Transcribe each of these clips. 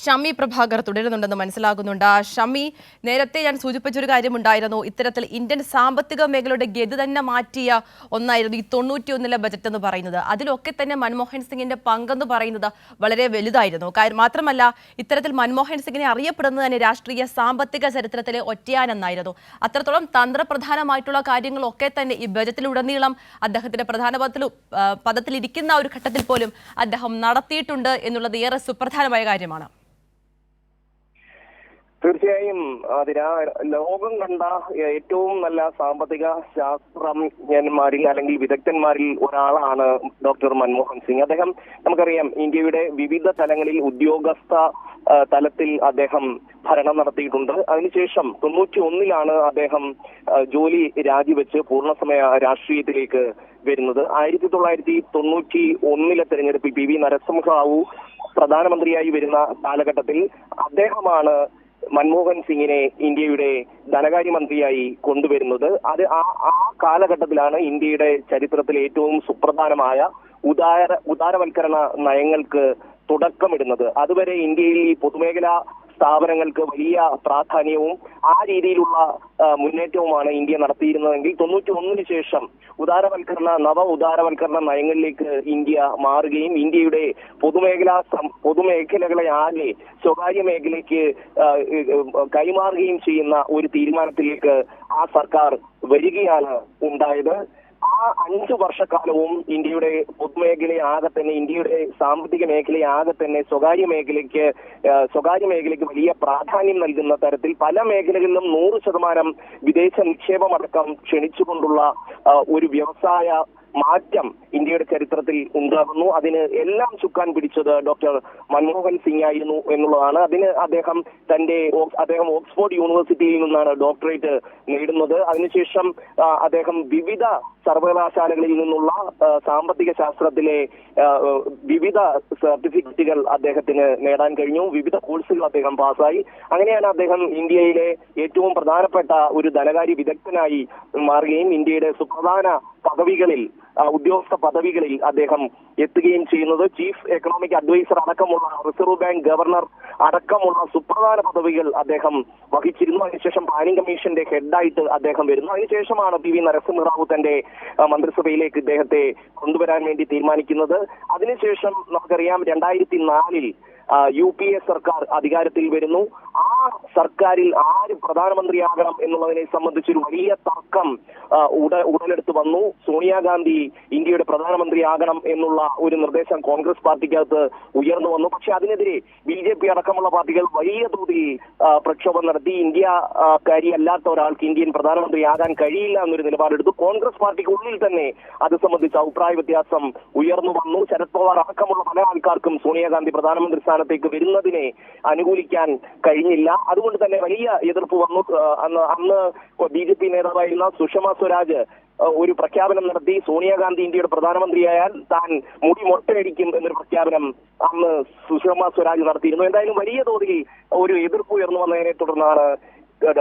ഷമി പ്രഭാകർ തുടരുന്നുണ്ടെന്ന് മനസ്സിലാകുന്നുണ്ട്. ഷമി, നേരത്തെ ഞാൻ സൂചിപ്പിച്ചൊരു കാര്യമുണ്ടായിരുന്നു. ഇത്തരത്തിൽ ഇന്ത്യൻ സാമ്പത്തിക മേഖലയുടെ ഗതി തന്നെ മാറ്റിയ ഒന്നായിരുന്നു ഈ 91 ബജറ്റ് എന്ന് പറയുന്നത്. അതിലൊക്കെ തന്നെ മൻമോഹൻ സിംഗിന്റെ പങ്കെന്ന് പറയുന്നത് വളരെ വലുതായിരുന്നു. മാത്രമല്ല, ഇത്തരത്തിൽ മൻമോഹൻ സിംഗിനെ അറിയപ്പെടുന്നത് തന്നെ രാഷ്ട്രീയ സാമ്പത്തിക ചരിത്രത്തിലെ ഒറ്റയാനെന്നായിരുന്നു. അത്രത്തോളം തന്ത്രപ്രധാനമായിട്ടുള്ള കാര്യങ്ങളൊക്കെ തന്നെ ഈ ബജറ്റിലുടനീളം അദ്ദേഹത്തിന്റെ പ്രധാന പദത്തിലിരിക്കുന്ന ഒരു ഘട്ടത്തിൽ പോലും അദ്ദേഹം നടത്തിയിട്ടുണ്ട് എന്നുള്ളത് ഏറെ സുപ്രധാനമായ കാര്യമാണ്. തീർച്ചയായും ലോകം കണ്ട ഏറ്റവും നല്ല സാമ്പത്തിക ശാസ്ത്രജ്ഞന്മാരിൽ അല്ലെങ്കിൽ വിദഗ്ധന്മാരിൽ ഒരാളാണ് ഡോക്ടർ മൻമോഹൻ സിംഗ്. അദ്ദേഹം നമുക്കറിയാം ഇന്ത്യയുടെ വിവിധ തലങ്ങളിൽ ഉദ്യോഗസ്ഥ തലത്തിൽ അദ്ദേഹം ഭരണം നടത്തിയിട്ടുണ്ട്. അതിനുശേഷം 91 അദ്ദേഹം ജോലി രാജിവെച്ച് പൂർണ്ണസമയ രാഷ്ട്രീയത്തിലേക്ക് വരുന്നത്. 1991 തെരഞ്ഞെടുപ്പിൽ PV നരസിംഹറാവു പ്രധാനമന്ത്രിയായി വരുന്ന കാലഘട്ടത്തിൽ അദ്ദേഹമാണ് മൻമോഹൻ സിംഗിനെ ഇന്ത്യയുടെ ധനകാര്യമന്ത്രിയായി കൊണ്ടുവരുന്നത്. അത് ആ കാലഘട്ടത്തിലാണ് ഇന്ത്യയുടെ ചരിത്രത്തിലെ ഏറ്റവും സുപ്രധാനമായ ഉദാരവൽക്കരണ നയങ്ങൾക്ക് തുടക്കമിടുന്നത്. അതുവരെ ഇന്ത്യയിൽ ഈ പൊതുമേഖലാ സ്ഥാപനങ്ങൾക്ക് വലിയ പ്രാധാന്യവും ആ രീതിയിലുള്ള മുന്നേറ്റവുമാണ് ഇന്ത്യ നടത്തിയിരുന്നതെങ്കിൽ 91 ശേഷം നവ ഉദാരവൽക്കരണ നയങ്ങളിലേക്ക് ഇന്ത്യ മാറുകയും ഇന്ത്യയുടെ പൊതുമേഖലകളെ ആകെ സ്വകാര്യ മേഖലയ്ക്ക് കൈമാറുകയും ചെയ്യുന്ന ഒരു തീരുമാനത്തിലേക്ക് ആ സർക്കാർ വരികയാണ് ഉണ്ടായത്. ആ 5 വർഷക്കാലവും ഇന്ത്യയുടെ പൊതുമേഖലയെ ആകെ തന്നെ, ഇന്ത്യയുടെ സാമ്പത്തിക മേഖലയെ ആകെ തന്നെ സ്വകാര്യ മേഖലയ്ക്ക് വലിയ പ്രാധാന്യം നൽകുന്ന തരത്തിൽ പല മേഖലകളിലും 100% വിദേശ നിക്ഷേപമടക്കം ക്ഷണിച്ചുകൊണ്ടുള്ള ഒരു വ്യവസായ മാറ്റം ഇന്ത്യയുടെ ചരിത്രത്തിൽ ഉണ്ടാകുന്നു. അതിന് എല്ലാം ചുക്കാൻ പിടിച്ചത് ഡോക്ടർ മൻമോഹൻ സിംഗ് ആയിരുന്നു എന്നുള്ളതാണ്. അതിന് അദ്ദേഹം ഓക്സ്ഫോർഡ് യൂണിവേഴ്സിറ്റിയിൽ നിന്നാണ് ഡോക്ടറേറ്റ് നേടുന്നത്. അതിനുശേഷം അദ്ദേഹം വിവിധ സർവകലാശാലകളിൽ നിന്നുള്ള സാമ്പത്തിക ശാസ്ത്രത്തിലെ വിവിധ സർട്ടിഫിക്കറ്റുകൾ അദ്ദേഹത്തിന് നേടാൻ കഴിഞ്ഞു. വിവിധ കോഴ്സുകൾ അദ്ദേഹം പാസ്സായി. അങ്ങനെയാണ് അദ്ദേഹം ഇന്ത്യയിലെ ഏറ്റവും പ്രധാനപ്പെട്ട ഒരു ധനകാര്യ വിദഗ്ധനായി മാറുകയും ഇന്ത്യയുടെ സുപ്രധാന ഉദ്യോഗസ്ഥ പദവികളിൽ അദ്ദേഹം എത്തുകയും ചെയ്യുന്നത്. ചീഫ് എക്കണോമിക് അഡ്വൈസർ അടക്കമുള്ള റിസർവ് ബാങ്ക് ഗവർണർ അടക്കമുള്ള സുപ്രധാന പദവികൾ അദ്ദേഹം വഹിച്ചിരുന്നു. അതിനുശേഷം പ്ലാനിംഗ് കമ്മീഷന്റെ ഹെഡായിട്ട് അദ്ദേഹം വരുന്നു. അതിനുശേഷമാണ് PV നരസിംഹറാവു തന്റെ മന്ത്രിസഭയിലേക്ക് ഇദ്ദേഹത്തെ കൊണ്ടുവരാൻ വേണ്ടി തീരുമാനിക്കുന്നത്. അതിനുശേഷം നമുക്കറിയാം 2004 UPA സർക്കാർ അധികാരത്തിൽ വരുന്നു. ആ സർക്കാരിൽ ആര് പ്രധാനമന്ത്രിയാകണം എന്നുള്ളതിനെ സംബന്ധിച്ചൊരു വലിയ തർക്കം ഉടലെടുത്ത് വന്നു. സോണിയാഗാന്ധി ഇന്ത്യയുടെ പ്രധാനമന്ത്രിയാകണം എന്നുള്ള ഒരു നിർദ്ദേശം കോൺഗ്രസ് പാർട്ടിക്കകത്ത് ഉയർന്നു വന്നു. പക്ഷെ അതിനെതിരെ BJP അടക്കമുള്ള പാർട്ടികൾ വലിയ തോതിൽ പ്രക്ഷോഭം നടത്തി. ഇന്ത്യക്കാരിയല്ലാത്ത ഒരാൾക്ക് ഇന്ത്യൻ പ്രധാനമന്ത്രിയാകാൻ കഴിയില്ല എന്നൊരു നിലപാടെടുത്തു. കോൺഗ്രസ് പാർട്ടിക്കുള്ളിൽ തന്നെ അത് സംബന്ധിച്ച അഭിപ്രായ വ്യത്യാസം ഉയർന്നു വന്നു. ശരത് പവാർ അടക്കമുള്ള പല ആൾക്കാർക്കും സോണിയാഗാന്ധി പ്രധാനമന്ത്രി സ്ഥാനത്തേക്ക് വരുന്നതിനെ അനുകൂലിക്കാൻ കഴിഞ്ഞില്ല. അതുകൊണ്ട് തന്നെ വലിയ എതിർപ്പ് വന്നു. അന്ന് BJP നേതാവായിരുന്ന സുഷമ സ്വരാജ് ഒരു പ്രഖ്യാപനം നടത്തി. സോണിയാഗാന്ധി ഇന്ത്യയുടെ പ്രധാനമന്ത്രിയായാൽ താൻ മുടി മൊട്ടയടിക്കും എന്നൊരു പ്രഖ്യാപനം അന്ന് സുഷമ സ്വരാജ് നടത്തിയിരുന്നു. എന്തായാലും വലിയ തോതിൽ ഒരു എതിർപ്പ് ഉയർന്നു വന്നതിനെ തുടർന്നാണ്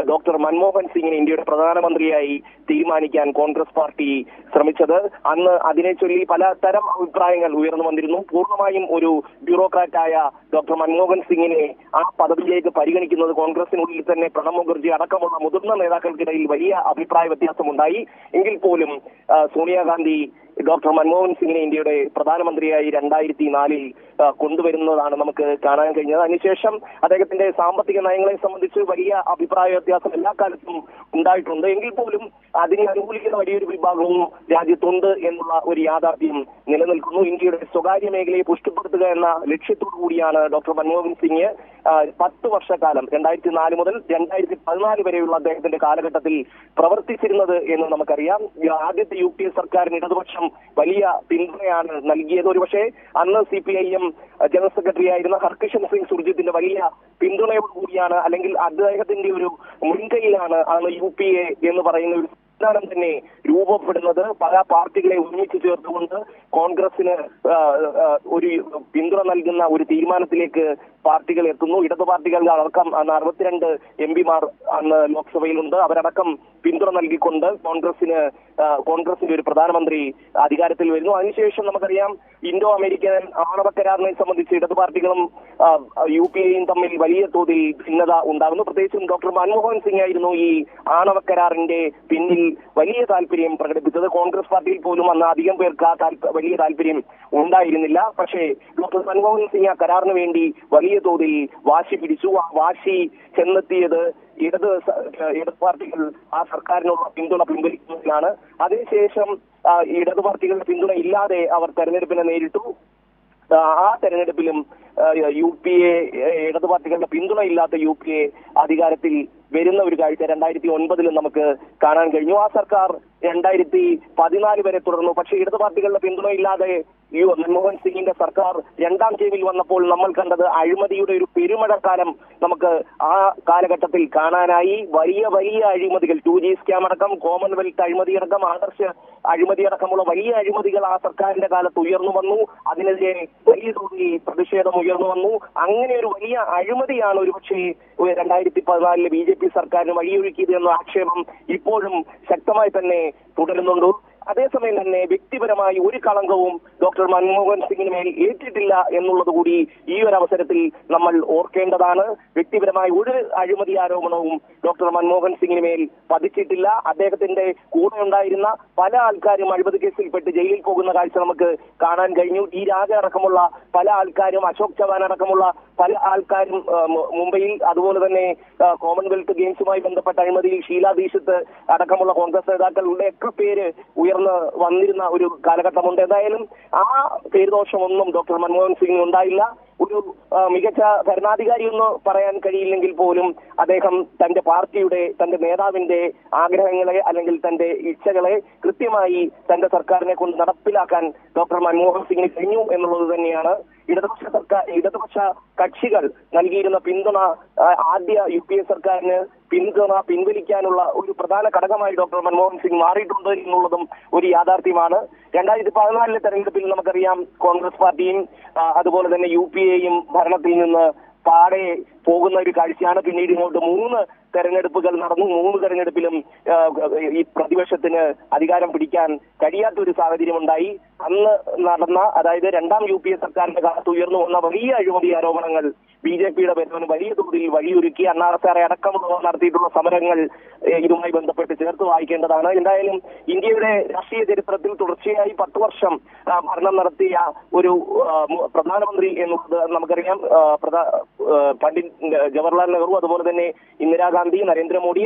ഡോക്ടർ മൻമോഹൻ സിംഗിനെ ഇന്ത്യയുടെ പ്രധാനമന്ത്രിയായി തീരുമാനിക്കാൻ കോൺഗ്രസ് പാർട്ടി ശ്രമിച്ചത്. അന്ന് അതിനെ ചൊല്ലി പലതരം അഭിപ്രായങ്ങൾ ഉയർന്നു വന്നിരുന്നു. പൂർണ്ണമായും ഒരു ബ്യൂറോക്രാറ്റായ ഡോക്ടർ മൻമോഹൻ സിംഗിനെ ആ പദവിയിലേക്ക് പരിഗണിക്കുന്നത് കോൺഗ്രസിനുള്ളിൽ തന്നെ പ്രണബ് മുഖർജി അടക്കമുള്ള മുതിർന്ന നേതാക്കൾക്കിടയിൽ വലിയ അഭിപ്രായ വ്യത്യാസമുണ്ടായി. എങ്കിൽ പോലും സോണിയാഗാന്ധി ഡോക്ടർ മൻമോഹൻ സിംഗിനെ ഇന്ത്യയുടെ പ്രധാനമന്ത്രിയായി 2004 കൊണ്ടുവരുന്നതാണ് നമുക്ക് കാണാൻ കഴിഞ്ഞത്. അതിനുശേഷം അദ്ദേഹത്തിന്റെ സാമ്പത്തിക നയങ്ങളെ സംബന്ധിച്ച് വലിയ അഭിപ്രായ വ്യത്യാസം എല്ലാ കാലത്തും ഉണ്ടായിട്ടുണ്ട്. എങ്കിൽ പോലും അതിനെ അനുകൂലിക്കുന്ന വലിയൊരു വിഭാഗവും രാജ്യത്തുണ്ട് എന്നുള്ള ഒരു യാഥാർത്ഥ്യം നിലനിൽക്കുന്നു. ഇന്ത്യയുടെ സ്വകാര്യ മേഖലയെ പുഷ്ടിപ്പെടുത്തുക എന്ന ലക്ഷ്യത്തോടു കൂടിയാണ് ഡോക്ടർ മൻമോഹൻ സിംഗ് 10 വർഷക്കാലം 2004 മുതൽ 2014 വരെയുള്ള അദ്ദേഹത്തിന്റെ കാലഘട്ടത്തിൽ പ്രവർത്തിച്ചിരുന്നത് എന്ന് നമുക്കറിയാം. ആദ്യത്തെ UPA സർക്കാരിന് ഇടതുപക്ഷം വലിയ പിന്തുണയാണ് നൽകിയത്. ഒരുപക്ഷെ അന്ന് CPIM ജനറൽ സെക്രട്ടറി ആയിരുന്ന ഹർകിഷൻ സിംഗ് സുർജിത്തിന്റെ വലിയ പിന്തുണയോടുകൂടിയാണ്, അല്ലെങ്കിൽ അദ്ദേഹത്തിന്റെ ഒരു മുൻകൈയിലാണ് UPA എന്ന് പറയുന്ന ഒരു സംവിധാനം തന്നെ രൂപപ്പെടുന്നത്. പല പാർട്ടികളെ ഒരുമിച്ച് ചേർത്തുകൊണ്ട് കോൺഗ്രസിന് ഒരു പിന്തുണ നൽകുന്ന ഒരു തീരുമാനത്തിലേക്ക് പാർട്ടികൾ എത്തുന്നു. ഇടതു പാർട്ടികൾ അടക്കം അന്ന് 62 MP-മാർ അന്ന് ലോക്സഭയിലുണ്ട്. അവരടക്കം പിന്തുണ നൽകിക്കൊണ്ട് കോൺഗ്രസിന്റെ ഒരു പ്രധാനമന്ത്രി അധികാരത്തിൽ വരുന്നു. അതിനുശേഷം നമുക്കറിയാം ഇൻഡോ അമേരിക്കൻ ആണവ കരാറിനെ സംബന്ധിച്ച് ഇടതു പാർട്ടികളും UPA-യും തമ്മിൽ വലിയ തോതിൽ ഭിന്നത ഉണ്ടാകുന്നു. പ്രത്യേകിച്ചും ഡോക്ടർ മൻമോഹൻ സിംഗ് ആയിരുന്നു ഈ ആണവ കരാറിന്റെ പിന്നിൽ വലിയ താല്പര്യം പ്രകടിപ്പിച്ചത്. കോൺഗ്രസ് പാർട്ടിയിൽ പോലും അന്ന് അധികം പേർക്ക് ആ വലിയ താല്പര്യം ഉണ്ടായിരുന്നില്ല. പക്ഷേ ഡോക്ടർ മൻമോഹൻ സിംഗ് ആ കരാറിന് വേണ്ടി വലിയ തോതിൽ വാശി പിടിച്ചു. ആ വാശി ചെന്നെത്തിയത് ഇടത് പാർട്ടികൾ ആ സർക്കാരിനുള്ള പിന്തുണ പിൻവലിക്കുന്നതിലാണ്. അതിനുശേഷം ഇടതു പാർട്ടികളുടെ പിന്തുണ ഇല്ലാതെ അവർ തെരഞ്ഞെടുപ്പിനെ നേരിട്ടു. ആ തെരഞ്ഞെടുപ്പിലും UPA ഇടതു പാർട്ടികളുടെ പിന്തുണ ഇല്ലാത്ത UPA അധികാരത്തിൽ വരുന്ന ഒരു കാഴ്ച 2009 നമുക്ക് കാണാൻ കഴിഞ്ഞു. ആ സർക്കാർ 2014 വരെ തുടർന്നു. പക്ഷേ ഇടതു പാർട്ടികളുടെ പിന്തുണയില്ലാതെ മൻമോഹൻ സിംഗിന്റെ സർക്കാർ രണ്ടാം ടേമിൽ വന്നപ്പോൾ നമ്മൾ കണ്ടത് അഴിമതിയുടെ ഒരു പെരുമഴക്കാലം നമുക്ക് ആ കാലഘട്ടത്തിൽ കാണാനായി. വലിയ വലിയ അഴിമതികൾ, 2G സ്കാം അടക്കം, കോമൺവെൽത്ത് അഴിമതിയടക്കം, ആദർശ അഴിമതിയടക്കമുള്ള വലിയ അഴിമതികൾ ആ സർക്കാരിന്റെ കാലത്ത് ഉയർന്നു വന്നു. അതിനെതിരെ വലിയ തോതിൽ പ്രതിഷേധം ഉയർന്നു വന്നു. അങ്ങനെ ഒരു വലിയ അഴിമതിയാണ് ഒരുപക്ഷെ 2014 BJP സർക്കാരിന് വഴിയൊരുക്കിയത് എന്ന ആക്ഷേപം ഇപ്പോഴും ശക്തമായി തന്നെ തുടരുന്നുണ്ട്. അതേസമയം തന്നെ വ്യക്തിപരമായി ഒരു കളങ്കവും ഡോക്ടർ മൻമോഹൻ സിംഗിന് മേൽ ഏറ്റിട്ടില്ല എന്നുള്ളത് കൂടി ഈ ഒരു അവസരത്തിൽ നമ്മൾ ഓർക്കേണ്ടതാണ്. വ്യക്തിപരമായി ഒരു അഴിമതി ആരോപണവും ഡോക്ടർ മൻമോഹൻ സിംഗിന് മേൽ പതിച്ചിട്ടില്ല. അദ്ദേഹത്തിന്റെ കൂടെ ഉണ്ടായിരുന്ന പല ആൾക്കാരും അഴിമതി കേസിൽപ്പെട്ട് ജയിലിൽ പോകുന്ന കാഴ്ച നമുക്ക് കാണാൻ കഴിഞ്ഞു. ഈ രാജ അടക്കമുള്ള പല ആൾക്കാരും, അശോക് ചവാൻ അടക്കമുള്ള പല ആൾക്കാരും മുംബൈയിൽ, അതുപോലെ തന്നെ കോമൺവെൽത്ത് ഗെയിംസുമായി ബന്ധപ്പെട്ട അഴിമതിയിൽ ഷീല ദീക്ഷിത് അടക്കമുള്ള കോൺഗ്രസ് നേതാക്കളുടെയൊക്കെ പേര് ഉയർന്ന് വന്നിരുന്ന ഒരു കാലഘട്ടമുണ്ട്. എന്തായാലും ആ പേരുദോഷമൊന്നും ഡോക്ടർ മൻമോഹൻ സിംഗിന് ഉണ്ടായില്ല. ഒരു മികച്ച ഭരണാധികാരി എന്ന് പറയാൻ കഴിയില്ലെങ്കിൽ പോലും അദ്ദേഹം തന്റെ പാർട്ടിയുടെ, തന്റെ നേതാവിന്റെ ആഗ്രഹങ്ങളെ അല്ലെങ്കിൽ തന്റെ ഇച്ഛകളെ കൃത്യമായി തന്റെ സർക്കാരിനെ കൊണ്ട് നടപ്പിലാക്കാൻ ഡോക്ടർ മൻമോഹൻ സിംഗിന് കഴിഞ്ഞു എന്നുള്ളത് തന്നെയാണ്. ഇടതുപക്ഷ കക്ഷികൾ നൽകിയിരുന്ന പിന്തുണ ആദ്യ UPA സർക്കാരിന് പിന്തുണ പിൻവലിക്കാനുള്ള ഒരു പ്രധാന ഘടകമായി ഡോക്ടർ മൻമോഹൻ സിംഗ് മാറിയിട്ടുണ്ട് എന്നുള്ളതും ഒരു യാഥാർത്ഥ്യമാണ്. 2014 തെരഞ്ഞെടുപ്പിൽ നമുക്കറിയാം കോൺഗ്രസ് പാർട്ടിയും അതുപോലെ തന്നെ UPA-യും ഭരണത്തിൽ നിന്ന് പാടെ പോകുന്ന ഒരു കാഴ്ചയാണ്. പിന്നീട് ഇങ്ങോട്ട് 3 തെരഞ്ഞെടുപ്പുകൾ നടന്നു. 3 തെരഞ്ഞെടുപ്പിലും ഈ പ്രതിപക്ഷത്തിന് അധികാരം പിടിക്കാൻ കഴിയാത്തൊരു സാഹചര്യം ഉണ്ടായി. അന്ന് നടന്ന, അതായത് രണ്ടാം UPA സർക്കാരിന്റെ കാലത്ത് ഉയർന്നു വന്ന വലിയ അഴിമതി ആരോപണങ്ങൾ BJP-യുടെ പേരിന് വലിയ തോതിൽ വഴിയൊരുക്കി. അണ്ണാറസാറെ അടക്കമുള്ളവർ നടത്തിയിട്ടുള്ള സമരങ്ങൾ ഇതുമായി ബന്ധപ്പെട്ട് ചേർത്ത് വായിക്കേണ്ടതാണ്. എന്തായാലും ഇന്ത്യയുടെ രാഷ്ട്രീയ ചരിത്രത്തിൽ തുടർച്ചയായി 10 വർഷം ഭരണം നടത്തിയ ഒരു പ്രധാനമന്ത്രി എന്നുള്ളത് നമുക്കറിയാം. പണ്ഡിറ്റ് ജവഹർലാൽ നെഹ്റു, അതുപോലെ തന്നെ ഇന്ദിരാഗാന്ധി, നരേന്ദ്രമോദി,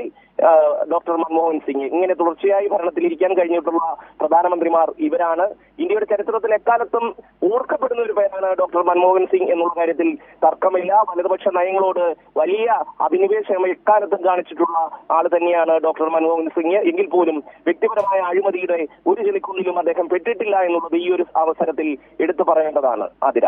ഡോക്ടർ മൻമോഹൻ സിംഗ്, ഇങ്ങനെ തുടർച്ചയായി ഭരണത്തിലിരിക്കാൻ കഴിഞ്ഞിട്ടുള്ള പ്രധാനമന്ത്രിമാർ ഇവരാണ്. ഇന്ത്യയുടെ ചരിത്രത്തിൽ എക്കാലത്തും ഓർക്കപ്പെടുന്ന ഒരു പേരാണ് ഡോക്ടർ മൻമോഹൻ സിംഗ് എന്നുള്ള കാര്യത്തിൽ തർക്കമില്ല. വലതുപക്ഷ നയങ്ങളോട് വലിയ അഭിനിവേശം എക്കാലത്തും കാണിച്ചിട്ടുള്ള ആൾ തന്നെയാണ് ഡോക്ടർ മൻമോഹൻ സിംഗ്. എങ്കിൽ പോലും വ്യക്തിപരമായ അഴിമതിയുടെ ഒരു ചെളിക്കുന്നിലും അദ്ദേഹം പെട്ടിട്ടില്ല എന്നുള്ളത് ഈ ഒരു അവസരത്തിൽ എടുത്തു പറയേണ്ടതാണ്. ആതിര.